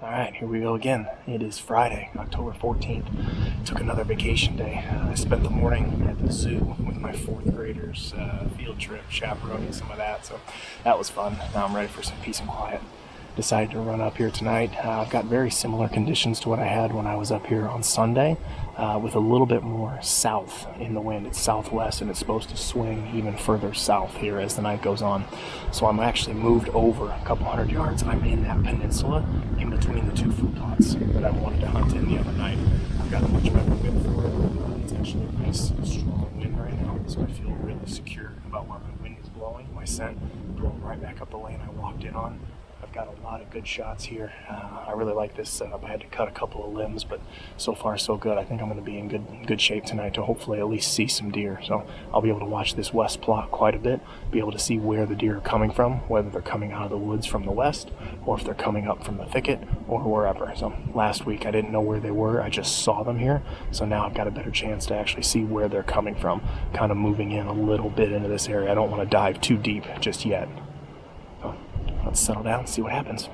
Alright, here we go again. It is Friday, October 14th. Took another vacation day. I spent the morning at the zoo with my fourth graders, field trip, chaperoning some of that, so that was fun. Now I'm ready for some peace and quiet. Decided to run up here tonight. I've got very similar conditions to what I had when I was up here on Sunday, with a little bit more south in the wind. It's southwest and it's supposed to swing even further south here as the night goes on. So I'm actually moved over a couple hundred yards. I'm in that peninsula in between the two food plots that I wanted to hunt in the other night. I've got a much better wind for it. It's actually a nice strong wind right now, so I feel really secure about where my wind is blowing. My scent blowing right back up the lane I walked in on. I've got a lot of good shots here. I really like this setup. I had to cut a couple of limbs, but so far so good. I think I'm going to be in good shape tonight to hopefully at least see some deer. So I'll be able to watch this west plot quite a bit, be able to see where the deer are coming from, whether they're coming out of the woods from the west, or if they're coming up from the thicket, or wherever. So last week I didn't know where they were. I just saw them here. So now I've got a better chance to actually see where they're coming from, kind of moving in a little bit into this area. I don't want to dive too deep just yet. Let's settle down and see what happens.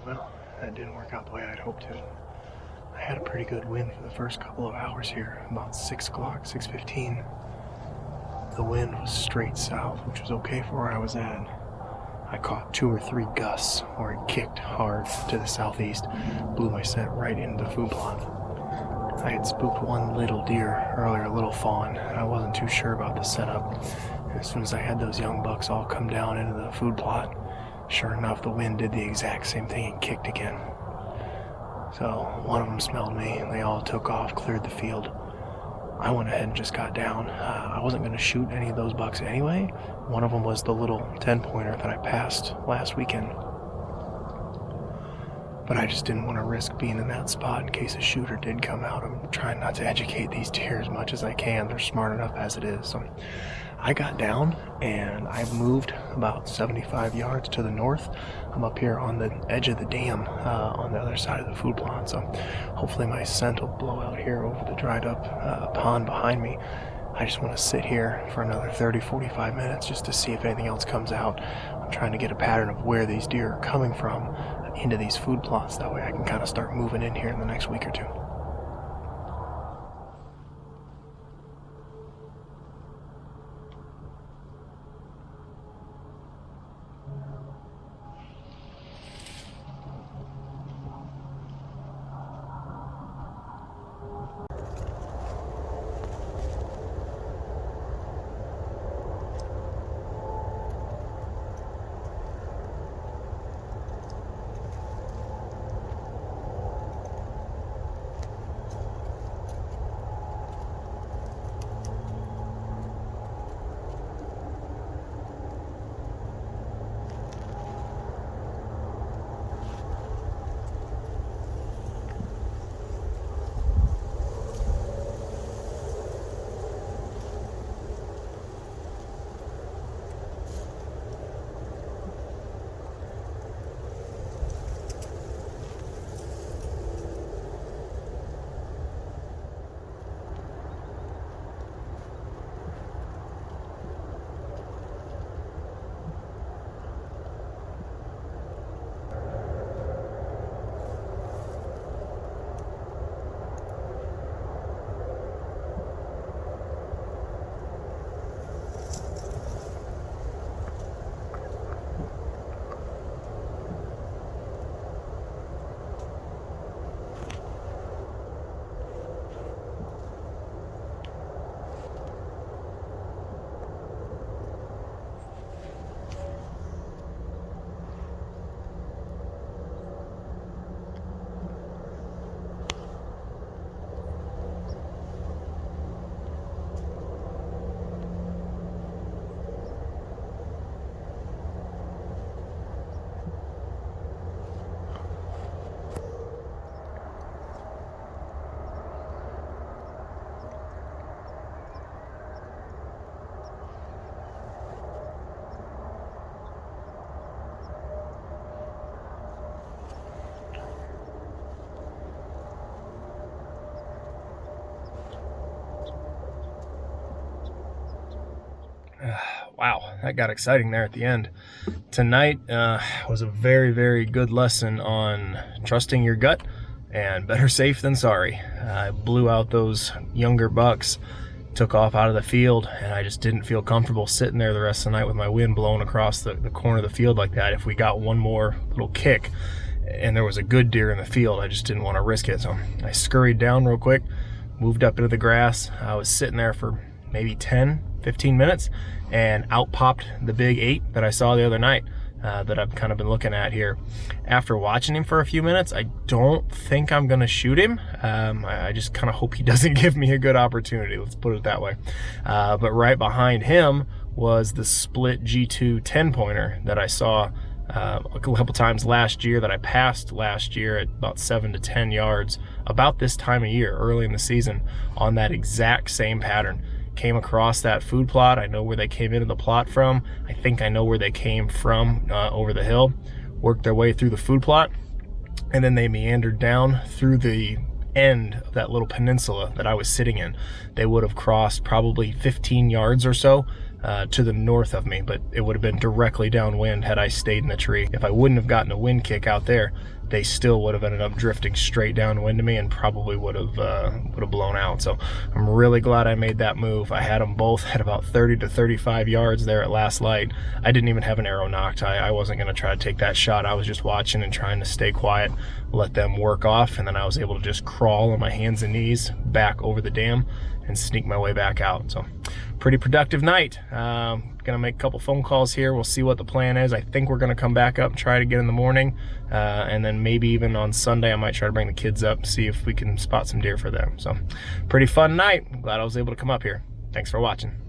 Well, that didn't work out the way I'd hoped to. I had a pretty good wind for the first couple of hours here, about 6 o'clock, 6:15. The wind was straight south, which was okay for where I was at. I caught 2 or 3 gusts where it kicked hard to the southeast, blew my scent right into the food plot. I had spooked one little deer earlier, a little fawn, and I wasn't too sure about the setup. As soon as I had those young bucks all come down into the food plot, sure enough, the wind did the exact same thing and kicked again. So one of them smelled me, and they all took off, cleared the field. I went ahead and just got down. I wasn't going to shoot any of those bucks anyway. One of them was the little 10-pointer that I passed last weekend. but I just didn't want to risk being in that spot in case a shooter did come out. I'm trying not to educate these deer as much as I can. They're smart enough as it is. So I got down and I moved about 75 yards to the north. I'm up here on the edge of the dam on the other side of the food plot. So hopefully my scent will blow out here over the dried up pond behind me. I just want to sit here for another 30-45 minutes just to see if anything else comes out. I'm trying to get a pattern of where these deer are coming from into these food plots. That way I can kind of start moving in here in the next week or two. Wow, that got exciting there at the end. Tonight was a very, very good lesson on trusting your gut, and better safe than sorry. I blew out those younger bucks, took off out of the field, and I just didn't feel comfortable sitting there the rest of the night with my wind blowing across the corner of the field like that. If we got one more little kick and there was a good deer in the field, I just didn't want to risk it. So I scurried down real quick, moved up into the grass. I was sitting there for maybe 10-15 minutes, and out popped the big 8 that I saw the other night that I've kind of been looking at here. After watching him for a few minutes, I don't think I'm gonna shoot him. I just kind of hope he doesn't give me a good opportunity, let's put it that way. But right behind him was the split G2 10-pointer that I saw a couple times last year, that I passed last year at about 7 to 10 yards about this time of year, early in the season, on that exact same pattern. Came across that food plot. I know where they came into the plot from. I think I know where they came from over the hill, worked their way through the food plot, and then they meandered down through the end of that little peninsula that I was sitting in. They would have crossed probably 15 yards or so to the north of me, but it would have been directly downwind had I stayed in the tree. If I wouldn't have gotten a wind kick out there, they still would have ended up drifting straight downwind to me and probably would have blown out. So I'm really glad I made that move. I had them both at about 30 to 35 yards there at last light. I didn't even have an arrow knocked. I wasn't going to try to take that shot. I was just watching and trying to stay quiet, let them work off, and then I was able to just crawl on my hands and knees back over the dam and sneak my way back out. So pretty productive night. Gonna make a couple phone calls here. We'll see what the plan is. I think we're gonna come back up and try to get in the morning, and then maybe even on Sunday I might try to bring the kids up, see if we can spot some deer for them. So pretty fun night. I'm glad I was able to come up here. Thanks for watching.